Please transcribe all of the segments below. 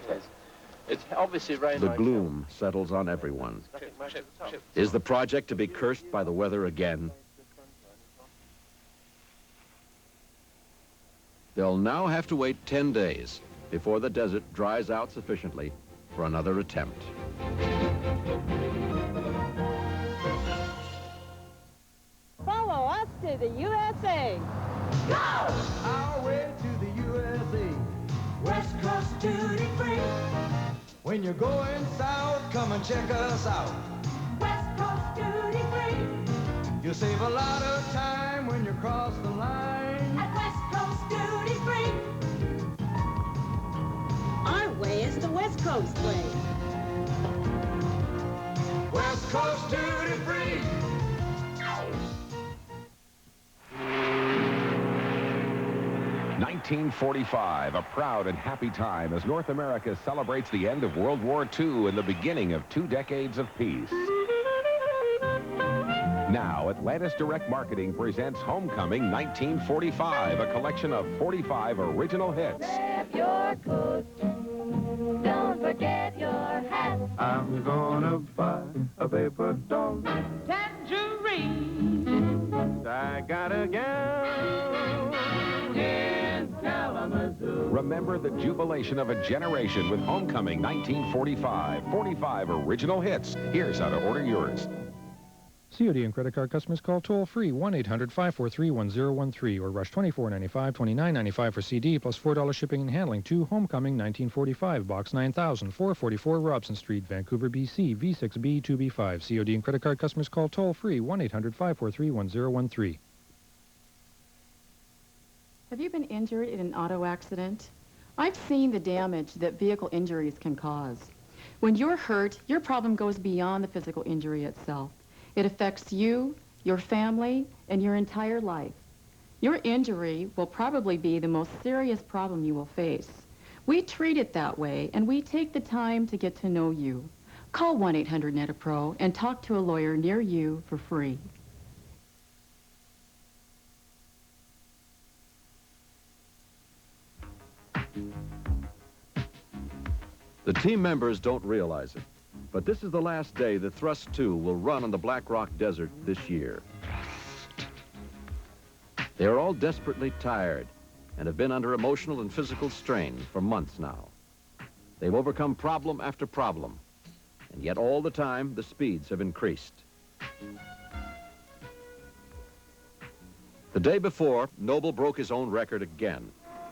water. It's obviously rain. The gloom settles on everyone. Is the project to be cursed by the weather again? They'll now have to wait 10 days before the desert dries out sufficiently for another attempt. Follow us to the USA. Go! Our way to the USA. West Coast duty free. When you're going south, come and check us out. West Coast duty free. You'll save a lot of time when you cross the line. At West Coast duty free. Our way is the West Coast way. West Coast duty free. 1945, a proud and happy time as North America celebrates the end of World War II and the beginning of 2 decades of peace. Now, Atlantis Direct Marketing presents Homecoming 1945, a collection of 45 original hits. Grab your coat. Don't forget your hat. I'm gonna buy a paper doll. Tangerine. I got a gal in Kalamazoo. Remember the jubilation of a generation with Homecoming 1945. 45 original hits. Here's how to order yours. COD and credit card customers call toll-free 1-800-543-1013 or rush $24.95, $29.95 for CD plus $4 shipping and handling to Homecoming 1945, Box 9000, 444 Robson Street, Vancouver, BC, V6B 2B5. COD and credit card customers call toll-free 1-800-543-1013. Have you been injured in an auto accident? I've seen the damage that vehicle injuries can cause. When you're hurt, your problem goes beyond the physical injury itself. It affects you, your family, and your entire life. Your injury will probably be the most serious problem you will face. We treat it that way, and we take the time to get to know you. Call 1-800-NET-A-PRO and talk to a lawyer near you for free. The team members don't realize it, but this is the last day that Thrust 2 will run on the Black Rock Desert this year. They are all desperately tired and have been under emotional and physical strain for months now. They've overcome problem after problem, and yet all the time the speeds have increased. The day before, Noble broke his own record again,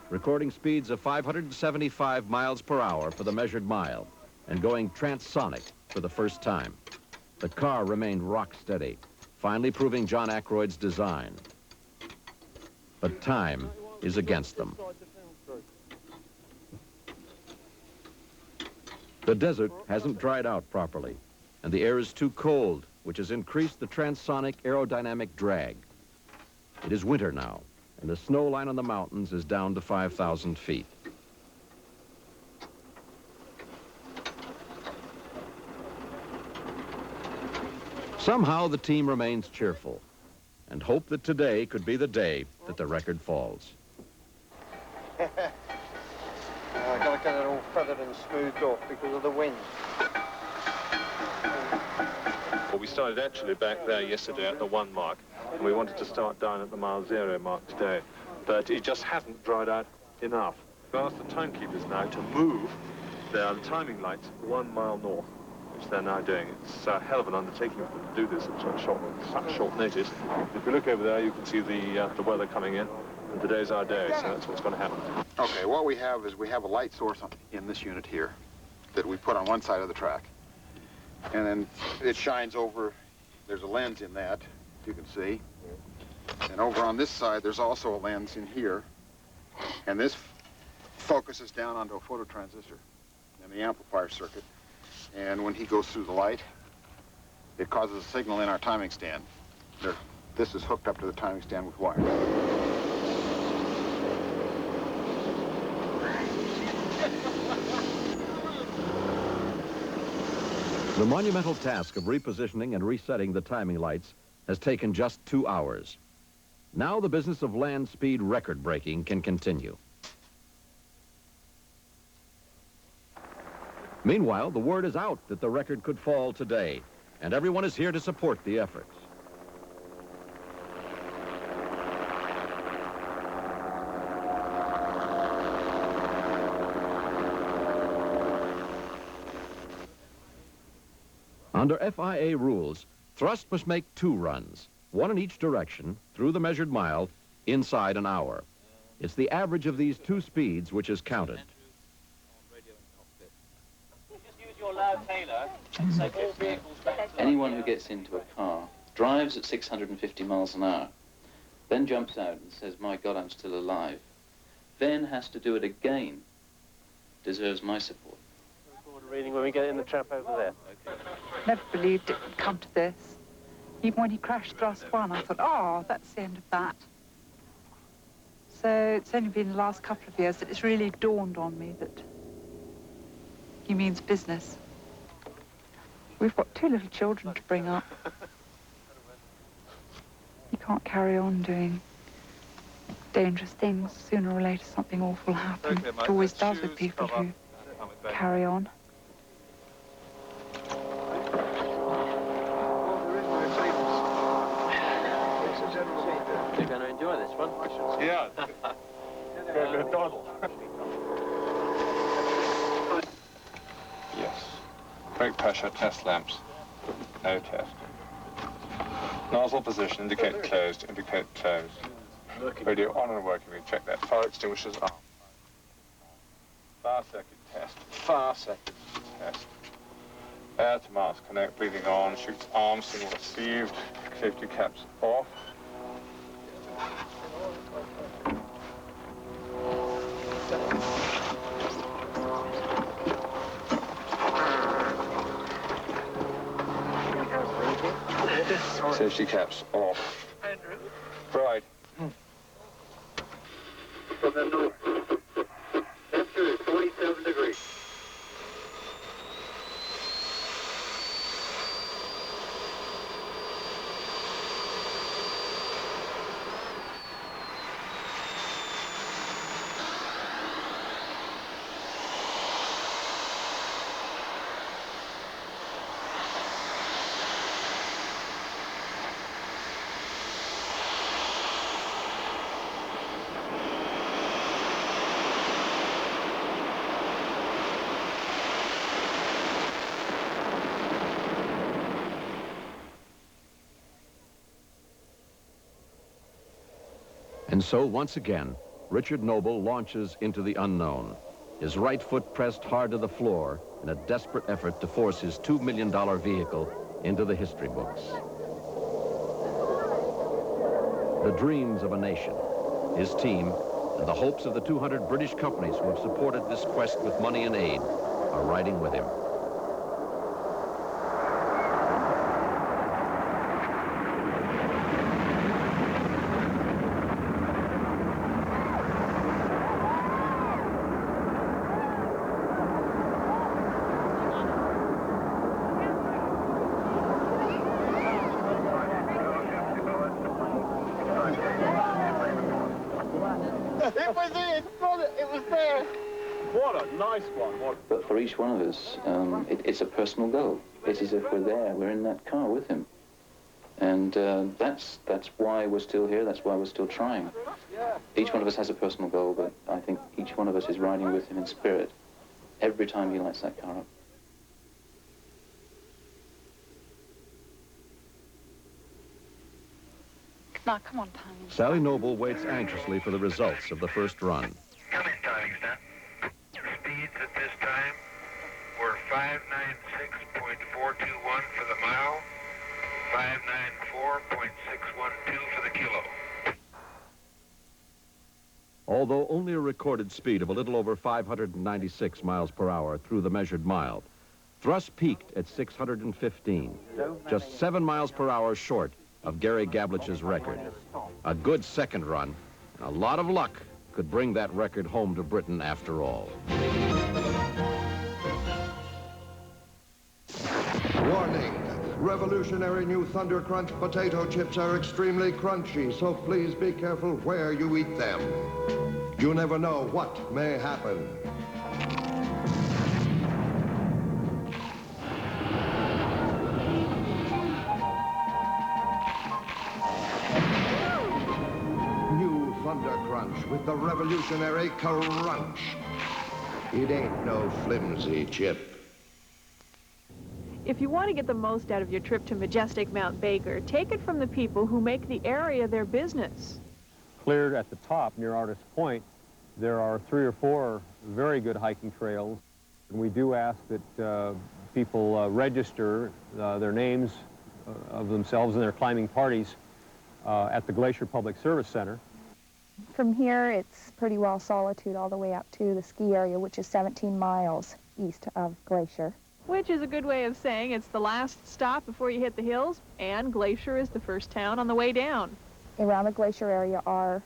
recording speeds of 575 miles per hour for the measured mile and going transonic for the first time. The car remained rock steady, finally proving John Aykroyd's design. But time is against them. The desert hasn't dried out properly, and the air is too cold, which has increased the transonic aerodynamic drag. It is winter now, and the snow line on the mountains is down to 5,000 feet. Somehow the team remains cheerful and hope that today could be the day that the record falls. I've got to get it all feathered and smoothed off because of the wind. Well, we started actually back there yesterday at the 1 mark, and we wanted to start down at the mile 0 mark today, but it just hasn't dried out enough. We've asked the timekeepers now to move their timing lights 1 mile north, which they're now doing. It's a hell of an undertaking for them to do this at such short notice. If you look over there, you can see the weather coming in, and today's our day, so that's what's going to happen. Okay, what we have is we have a light source in this unit here that we put on one side of the track. And then it shines over, there's a lens in that, you can see. And over on this side, there's also a lens in here. And this focuses down onto a phototransistor in the amplifier circuit. And when he goes through the light, it causes a signal in our timing stand. This is hooked up to the timing stand with wire. The monumental task of repositioning and resetting the timing lights has taken just 2 hours. Now the business of land speed record breaking can continue. Meanwhile, the word is out that the record could fall today, and everyone is here to support the efforts. Under FIA rules, thrust must make 2 runs, 1 in each direction, through the measured mile, inside an hour. It's the average of these 2 speeds which is counted. Anyone who gets into a car, drives at 650 miles an hour, then jumps out and says, my God, I'm still alive, then has to do it again, deserves my support. Reading when we get in the trap over there. Okay. Never believed it would come to this. Even when he crashed thrust 1, I thought, oh, that's the end of that. So it's only been the last couple of years that it's really dawned on me that he means business. We've got 2 little children to bring up. You can't carry on doing dangerous things. Sooner or later, something awful will happen. Okay, it always does with people who carry on. You're going to enjoy this one. Yeah. Go to Donald. Yes. Brake pressure, test lamps. No test. Nozzle position, indicate closed, indicate closed. Radio on and working, we check that. Fire extinguishers on. Fire circuit test. Fire circuit test. Air to mask, connect, breathing on, shoots arms, signal received, safety caps off. Safety caps off. Right. Temperature is 47 degrees. And so, once again, Richard Noble launches into the unknown, his right foot pressed hard to the floor in a desperate effort to force his $2 million vehicle into the history books. The dreams of a nation, his team, and the hopes of the 200 British companies who have supported this quest with money and aid are riding with him. It was it, it was there. What a nice one. But for each one of us, it's a personal goal. It's as if we're there, we're in that car with him. And that's why we're still here, that's why we're still trying. Each one of us has a personal goal, but I think each one of us is riding with him in spirit every time he lights that car up. Now, come on, Tony. Sally Noble waits anxiously for the results of the first run. Come in, Tony, Stan. Speeds at this time were 596.421 for the mile, 594.612 for the kilo. Although only a recorded speed of a little over 596 miles per hour through the measured mile, thrust peaked at 615, just 7 miles per hour short of Gary Gablich's record. A good second run, and a lot of luck could bring that record home to Britain after all. Warning. Revolutionary new Thunder Crunch potato chips are extremely crunchy, so please be careful where you eat them. You never know what may happen. the revolutionary crunch. It ain't no flimsy chip. If you want to get the most out of your trip to majestic Mount Baker, take it from the people who make the area their business. Cleared at the top near Artist Point, there are 3 or 4 very good hiking trails. And we do ask that people register their names of themselves and their climbing parties at the Glacier Public Service Center. From here, it's pretty well solitude all the way up to the ski area, which is 17 miles east of Glacier. Which is a good way of saying it's the last stop before you hit the hills, and Glacier is the first town on the way down. Around the Glacier area are,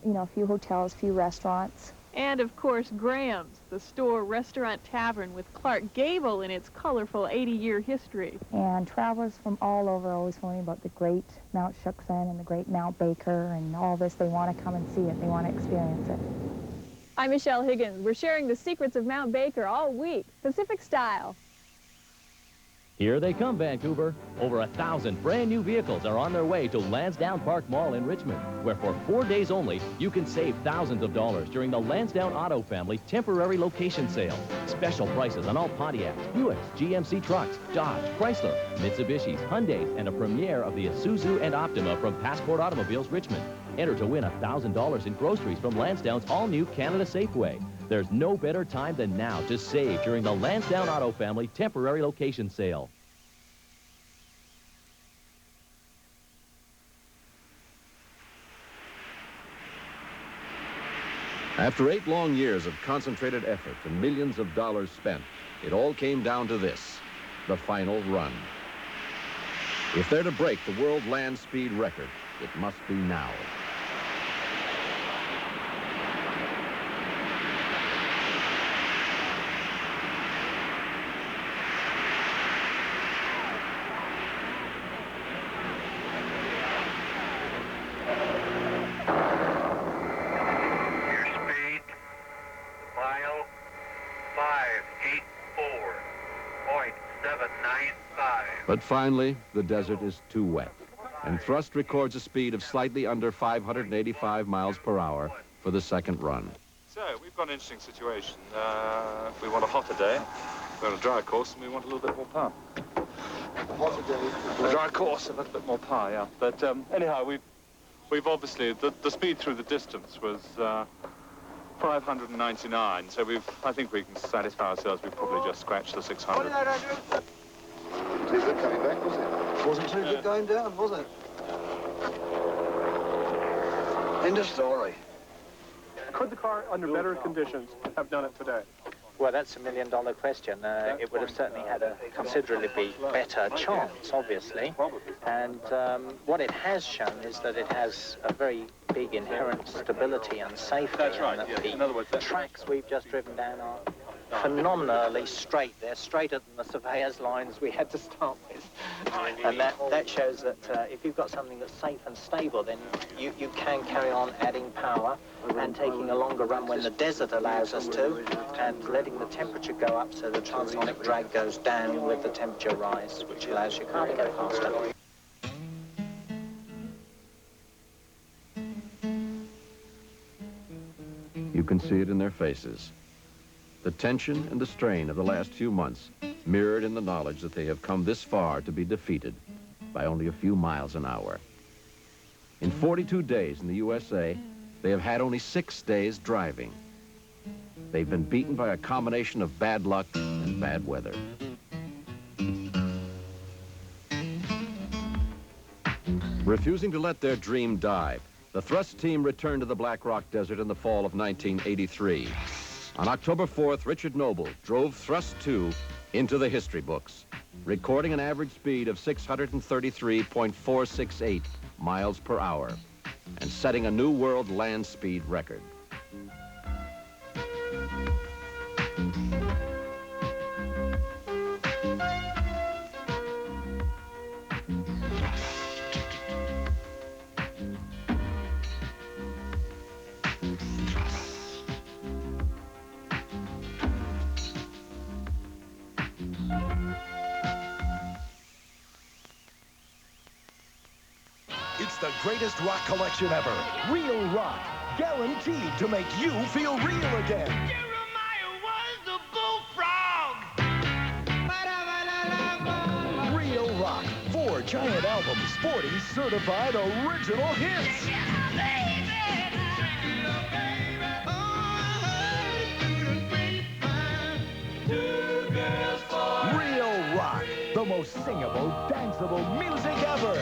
you know, a few hotels, a few restaurants. And, of course, Graham's, the store, restaurant, tavern with Clark Gable in its colorful 80-year history. And travelers from all over always tell me about the great Mount Shuksan and the great Mount Baker and all this. They want to come and see it. They want to experience it. I'm Michelle Higgins. We're sharing the secrets of Mount Baker all week, Pacific style. Here they come, Vancouver. Over 1,000 brand new vehicles are on their way to Lansdowne Park Mall in Richmond, where for 4 days only, you can save thousands of dollars during the Lansdowne Auto Family temporary location sale. Special prices on all Pontiacs, Buicks, GMC trucks, Dodge, Chrysler, Mitsubishis, Hyundais, and a premiere of the Isuzu and Optima from Passport Automobiles Richmond. Enter to win $1,000 in groceries from Lansdowne's all-new Canada Safeway. There's no better time than now to save during the Lansdowne Auto Family temporary location sale. After 8 long years of concentrated effort and millions of dollars spent, it all came down to this, the final run. If they're to break the world land speed record, it must be now. But finally, the desert is too wet, and Thrust records a speed of slightly under 585 miles per hour for the second run. So, we've got an interesting situation. We want a hotter day, we want a dry course, and we want a little bit more power. A hotter day, a dry course, a little bit more power, yeah. But anyhow, we've obviously, the speed through the distance was 599, so I think we can satisfy ourselves. We've probably just scratched the 600. Too good coming back, was it? Wasn't too good going down, was it? End of story. Could the car, under better conditions, have done it today? Well, that's $1 million question. It would have certainly had a considerably better chance, obviously. And what it has shown is that it has a very big inherent stability and safety. That's right, and yes. In other words, the tracks we've just driven down are phenomenally straight. They're straighter than the surveyor's lines we had to start with. And that shows that if you've got something that's safe and stable, then you can carry on adding power and taking a longer run when the desert allows us to, and letting the temperature go up so the transonic drag goes down with the temperature rise, which allows your car to go faster. You can see it in their faces. The tension and the strain of the last few months mirrored in the knowledge that they have come this far to be defeated by only a few miles an hour. In 42 days in the USA, they have had only 6 days driving. They've been beaten by a combination of bad luck and bad weather. Refusing to let their dream die, the Thrust team returned to the Black Rock Desert in the fall of 1983. On October 4th, Richard Noble drove Thrust 2 into the history books, recording an average speed of 633.468 miles per hour and setting a new world land speed record. It's the greatest rock collection ever. Real rock. guaranteed to make you feel real again. Real Rock, 4 giant albums, 40 certified original hits. Real Rock, the most singable, danceable music ever.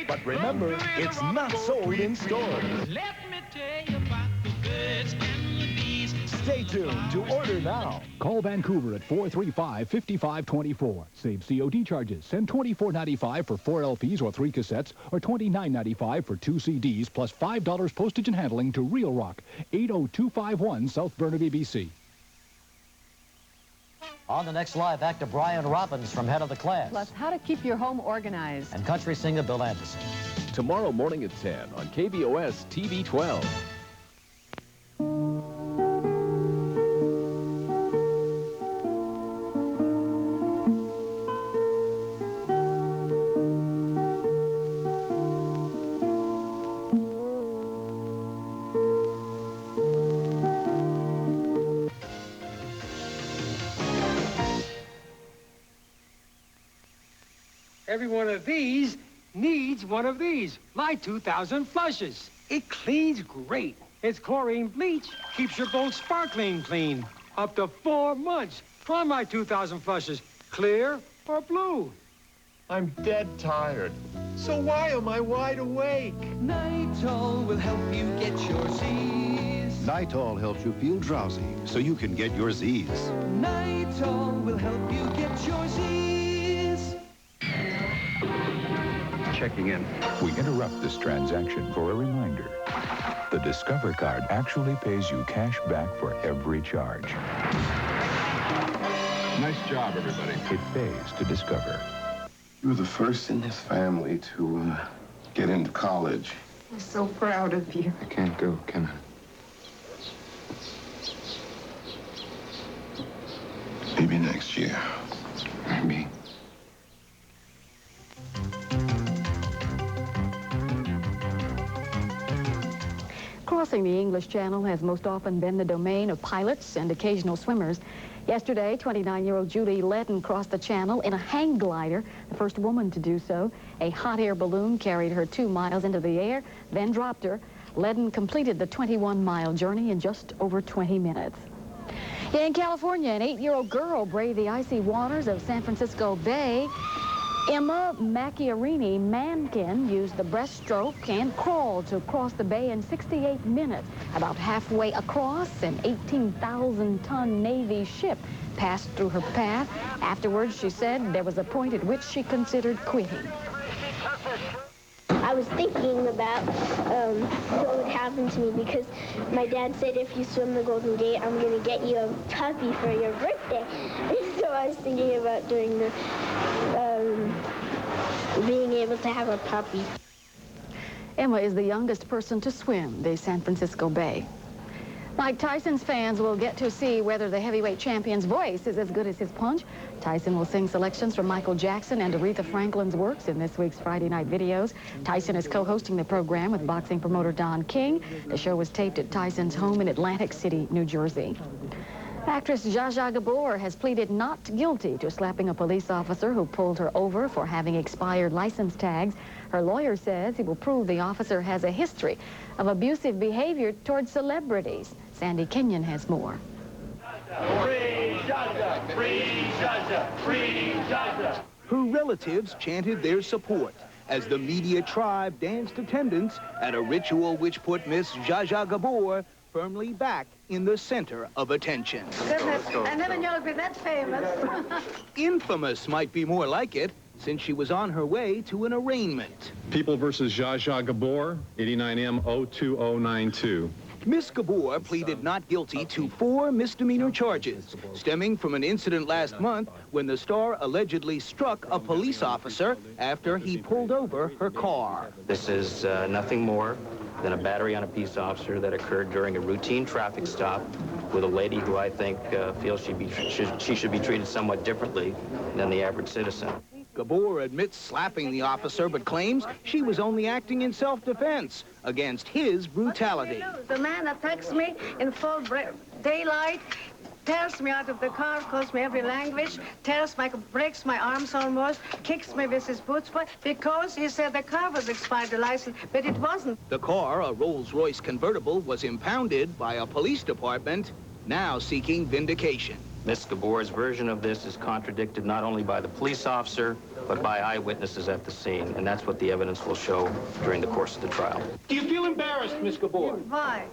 But remember, it's not sold in stores. Let me tell you about the birds and the bees. Stay tuned to order now. Call Vancouver at 435-5524. Save COD charges. Send $24.95 for 4 LPs or 3 cassettes, or $29.95 for 2 CDs, plus $5 postage and handling to Real Rock, 80251 South Burnaby, BC. On the next live, actor Brian Robbins from Head of the Class. Plus, how to keep your home organized. And country singer Bill Anderson. Tomorrow morning at 10 on KBOS TV 12. Every one of these needs one of these. My 2,000 flushes. It cleans great. Its chlorine bleach keeps your boat sparkling clean. Up to 4 months. Try my 2,000 flushes. Clear or blue. I'm dead tired. So why am I wide awake? Nitol will help you get your Z's. Nitol helps you feel drowsy so you can get your Z's. Nitol will help you get your Z's. Checking in. We interrupt this transaction for a reminder. The Discover card actually pays you cash back for every charge. Nice job, everybody. It pays to Discover. You were the first in this family to get into college. I'm so proud of you. I can't go, can I? Maybe next year. Maybe. Crossing the English Channel has most often been the domain of pilots and occasional swimmers. Yesterday, 29-year-old Julie Ledden crossed the channel in a hang glider, the first woman to do so. A hot air balloon carried her 2 miles into the air, then dropped her. Ledden completed the 21-mile journey in just over 20 minutes. In California, an 8-year-old girl braved the icy waters of San Francisco Bay. Emma Macchiarini Mankin used the breaststroke and crawled to cross the bay in 68 minutes. About halfway across, an 18,000-ton Navy ship passed through her path. Afterwards, she said there was a point at which she considered quitting. I was thinking about what would happen to me because my dad said if you swim the Golden Gate, I'm going to get you a puppy for your birthday. And so I was thinking about doing the, being able to have a puppy. Emma is the youngest person to swim the San Francisco Bay. Mike Tyson's fans will get to see whether the heavyweight champion's voice is as good as his punch. Tyson will sing selections from Michael Jackson and Aretha Franklin's works in this week's Friday Night Videos. Tyson is co-hosting the program with boxing promoter Don King. The show was taped at Tyson's home in Atlantic City, New Jersey. Actress Zsa Zsa Gabor has pleaded not guilty to slapping a police officer who pulled her over for having expired license tags. Her lawyer says he will prove the officer has a history of abusive behavior toward celebrities. Sandy Kenyon has more. Free Zsa Zsa! Free Zsa Zsa! Free Zsa Zsa! Her relatives chanted their support as the media tribe danced attendance at a ritual which put Miss Zsa Zsa Gabor firmly back in the center of attention. Goodness, I never knew it'd be that famous. Infamous might be more like it, since she was on her way to an arraignment. People versus Zsa Zsa Gabor, 89M02092. Miss Gabor pleaded not guilty to 4 misdemeanor charges, stemming from an incident last month when the star allegedly struck a police officer after he pulled over her car. This is nothing more than a battery on a peace officer that occurred during a routine traffic stop with a lady who I think feels she should be treated somewhat differently than the average citizen. Gabor admits slapping the officer, but claims she was only acting in self-defense against his brutality. The man attacks me in full daylight, tears me out of the car, calls me every language, breaks my arms almost, kicks me with his boots, because he said the car was expired, the license, but it wasn't. The car, a Rolls-Royce convertible, was impounded by a police department, now seeking vindication. Ms. Gabor's version of this is contradicted not only by the police officer, but by eyewitnesses at the scene, and that's what the evidence will show during the course of the trial. Do you feel embarrassed, Miss Gabor? Why?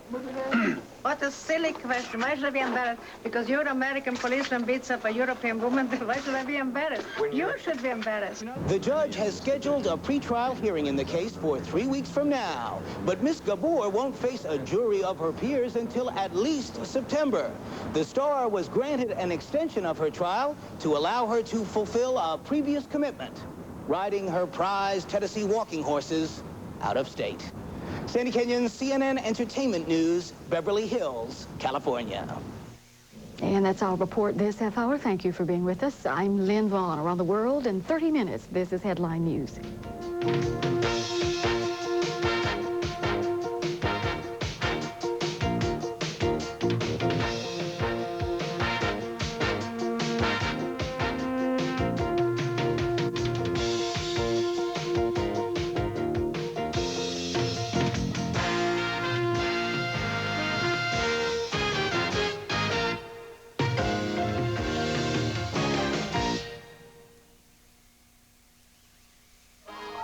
What a silly question. Why should I be embarrassed? Because your American policeman beats up a European woman. Why should I be embarrassed? You should be embarrassed. The judge has scheduled a pretrial hearing in the case for 3 weeks from now. But Miss Gabor won't face a jury of her peers until at least September. The star was granted an extension of her trial to allow her to fulfill a previous commitment, riding her prized Tennessee walking horses out of state. Sandy Kenyon, CNN Entertainment News, Beverly Hills, California. And that's our report this half hour. Thank you for being with us. I'm Lynn Vaughn. Around the world in 30 minutes, this is Headline News.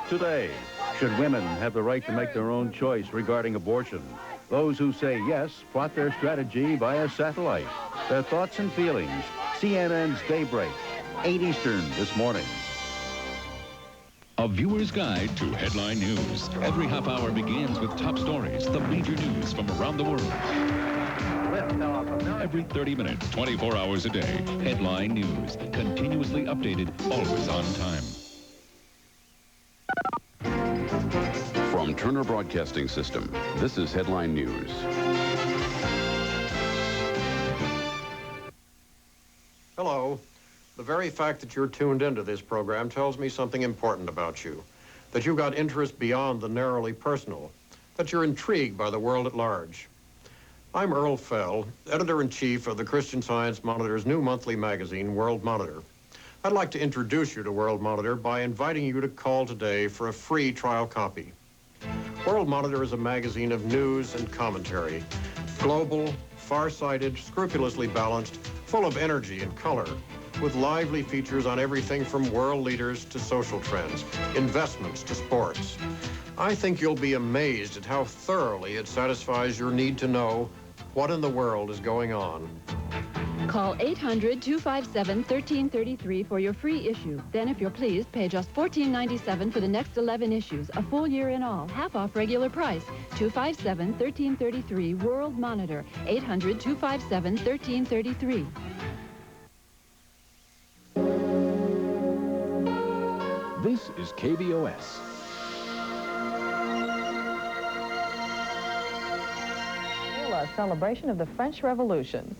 Today, should women have the right to make their own choice regarding abortion? Those who say yes plot their strategy via satellite. Their thoughts and feelings. CNN's Daybreak, 8 Eastern this morning. A viewer's guide to headline news. Every half hour begins with top stories, the major news from around the world. Every 30 minutes, 24 hours a day. Headline news. Continuously updated, always on time. From Turner Broadcasting System, this is Headline News. Hello. The very fact that you're tuned into this program tells me something important about you. That you've got interest beyond the narrowly personal. That you're intrigued by the world at large. I'm Earl Fell, editor-in-chief of the Christian Science Monitor's new monthly magazine, World Monitor. I'd like to introduce you to World Monitor by inviting you to call today for a free trial copy. World Monitor is a magazine of news and commentary. Global, far-sighted, scrupulously balanced, full of energy and color, with lively features on everything from world leaders to social trends, investments to sports. I think you'll be amazed at how thoroughly it satisfies your need to know what in the world is going on. Call 800-257-1333 for your free issue. Then, if you're pleased, pay just $14.97 for the next 11 issues, a full year in all, half off regular price. 257-1333, World Monitor, 800-257-1333. This is KBOS. A celebration of the French Revolution.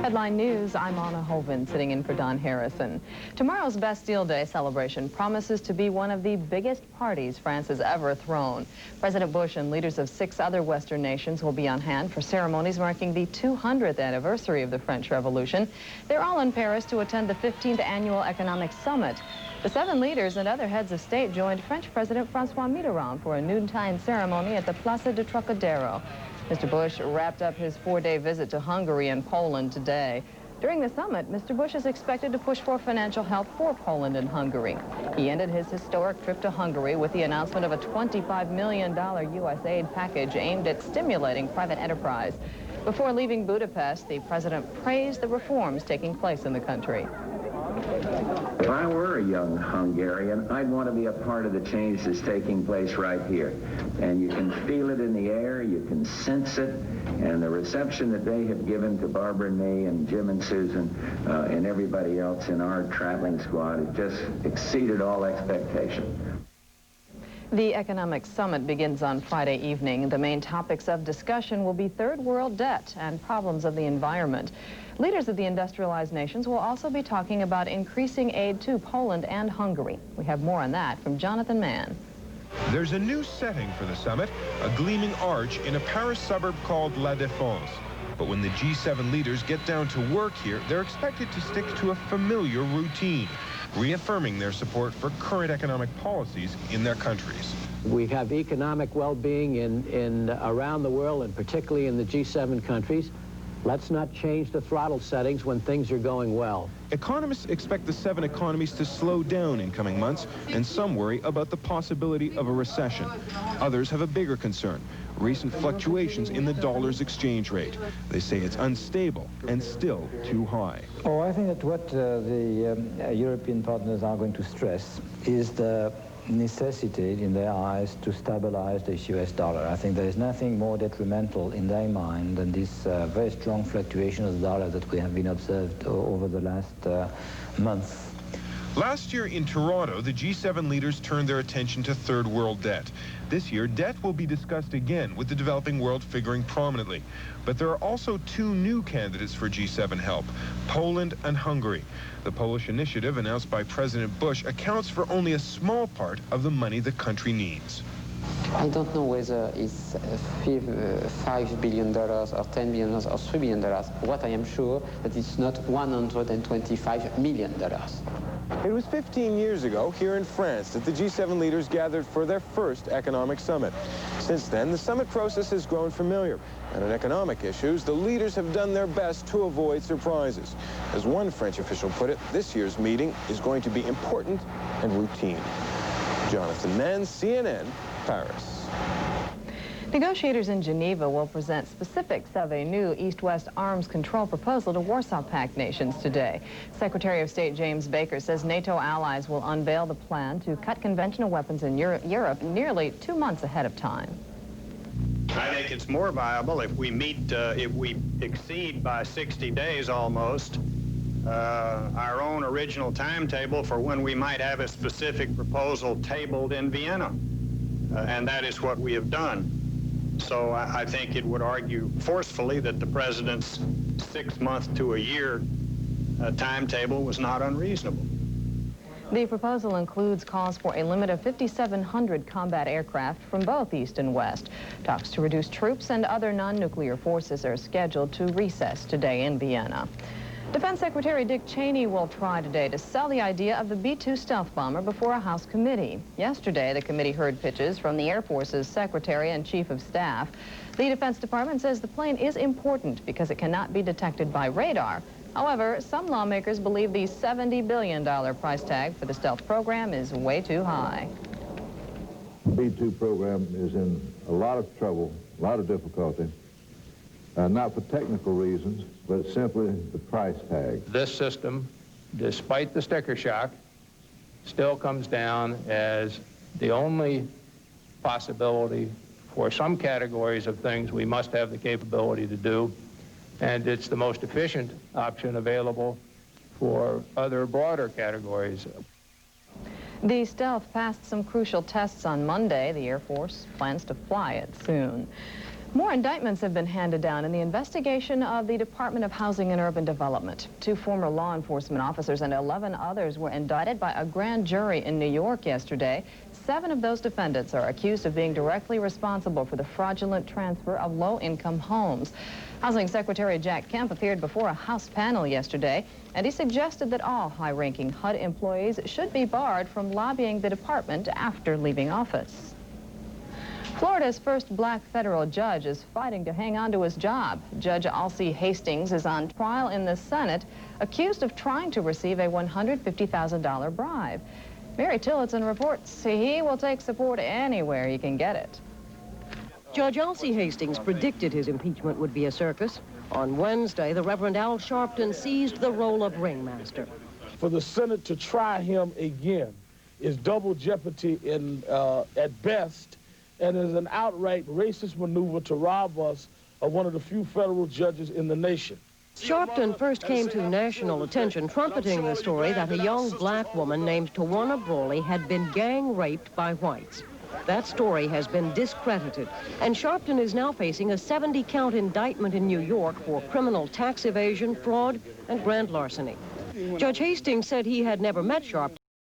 Headline News, I'm Anna Hovind, sitting in for Don Harrison. Tomorrow's Bastille Day celebration promises to be one of the biggest parties France has ever thrown. President Bush and leaders of 6 other Western nations will be on hand for ceremonies marking the 200th anniversary of the French Revolution. They're all in Paris to attend the 15th Annual Economic Summit. The 7 leaders and other heads of state joined French President Francois Mitterrand for a noontime ceremony at the Plaza de Trocadero. Mr. Bush wrapped up his 4-day visit to Hungary and Poland today. During the summit, Mr. Bush is expected to push for financial help for Poland and Hungary. He ended his historic trip to Hungary with the announcement of a $25 million U.S. aid package aimed at stimulating private enterprise. Before leaving Budapest, the president praised the reforms taking place in the country. If I were a young Hungarian, I'd want to be a part of the change that's taking place right here. And you can feel it in the air, you can sense it, and the reception that they have given to Barbara and me and Jim and Susan and everybody else in our traveling squad has just exceeded all expectation. The economic summit begins on Friday evening. The main topics of discussion will be third world debt and problems of the environment. Leaders of the industrialized nations will also be talking about increasing aid to Poland and Hungary. We have more on that from Jonathan Mann. There's a new setting for the summit, a gleaming arch in a Paris suburb called La Défense. But when the G7 leaders get down to work here, they're expected to stick to a familiar routine, reaffirming their support for current economic policies in their countries. We have economic well-being in around the world, and particularly in the G7 countries. Let's not change the throttle settings when things are going well. Economists expect the 7 economies to slow down in coming months, and some worry about the possibility of a recession. Others have a bigger concern: recent fluctuations in the dollar's exchange rate. They say it's unstable and still too high. Oh, I think that what the European partners are going to stress is the necessity in their eyes to stabilize the US dollar. I think there is nothing more detrimental in their mind than this very strong fluctuation of the dollar that we have been observed over the last months. Last year in Toronto, the G7 leaders turned their attention to third world debt. This year, debt will be discussed again, with the developing world figuring prominently. But there are also 2 new candidates for G7 help: Poland and Hungary. The Polish initiative, announced by President Bush, accounts for only a small part of the money the country needs. I don't know whether it's $5 billion or $10 billion or $3 billion. What I am sure that it's not $125 million. It was 15 years ago here in France that the G7 leaders gathered for their first economic summit. Since then, the summit process has grown familiar, and on economic issues, the leaders have done their best to avoid surprises. As one French official put it, this year's meeting is going to be important and routine. Jonathan Mann, CNN, Paris. Negotiators in Geneva will present specifics of a new East-West arms control proposal to Warsaw Pact nations today. Secretary of State James Baker says NATO allies will unveil the plan to cut conventional weapons in Europe nearly 2 months ahead of time. I think it's more viable if we exceed by 60 days almost our own original timetable for when we might have a specific proposal tabled in Vienna. And that is what we have done. So I think it would argue forcefully that the president's 6 month to a year timetable was not unreasonable. The proposal includes calls for a limit of 5,700 combat aircraft from both East and West. Talks to reduce troops and other non-nuclear forces are scheduled to recess today in Vienna. Defense Secretary Dick Cheney will try today to sell the idea of the B-2 stealth bomber before a House committee. Yesterday, the committee heard pitches from the Air Force's Secretary and Chief of Staff. The Defense Department says the plane is important because it cannot be detected by radar. However, some lawmakers believe the $70 billion price tag for the stealth program is way too high. The B-2 program is in a lot of trouble, a lot of difficulty. Not for technical reasons, but simply the price tag. This system, despite the sticker shock, still comes down as the only possibility for some categories of things we must have the capability to do, and it's the most efficient option available for other broader categories. The stealth passed some crucial tests on Monday. The Air Force plans to fly it soon. More indictments have been handed down in the investigation of the Department of Housing and Urban Development. 2 former law enforcement officers and 11 others were indicted by a grand jury in New York yesterday. 7 of those defendants are accused of being directly responsible for the fraudulent transfer of low-income homes. Housing Secretary Jack Kemp appeared before a House panel yesterday, and he suggested that all high-ranking HUD employees should be barred from lobbying the department after leaving office. Florida's first black federal judge is fighting to hang on to his job. Judge Alcee Hastings is on trial in the Senate, accused of trying to receive a $150,000 bribe. Mary Tillotson reports he will take support anywhere he can get it. Judge Alcee Hastings predicted his impeachment would be a circus. On Wednesday, the Reverend Al Sharpton seized the role of ringmaster. For the Senate to try him again is double jeopardy at best, and is an outright racist maneuver to rob us of one of the few federal judges in the nation. Sharpton first came to national attention trumpeting the story that a young black woman named Tawana Brawley had been gang raped by whites. That story has been discredited, and Sharpton is now facing a 70-count indictment in New York for criminal tax evasion, fraud, and grand larceny. Judge Hastings said he had never met Sharpton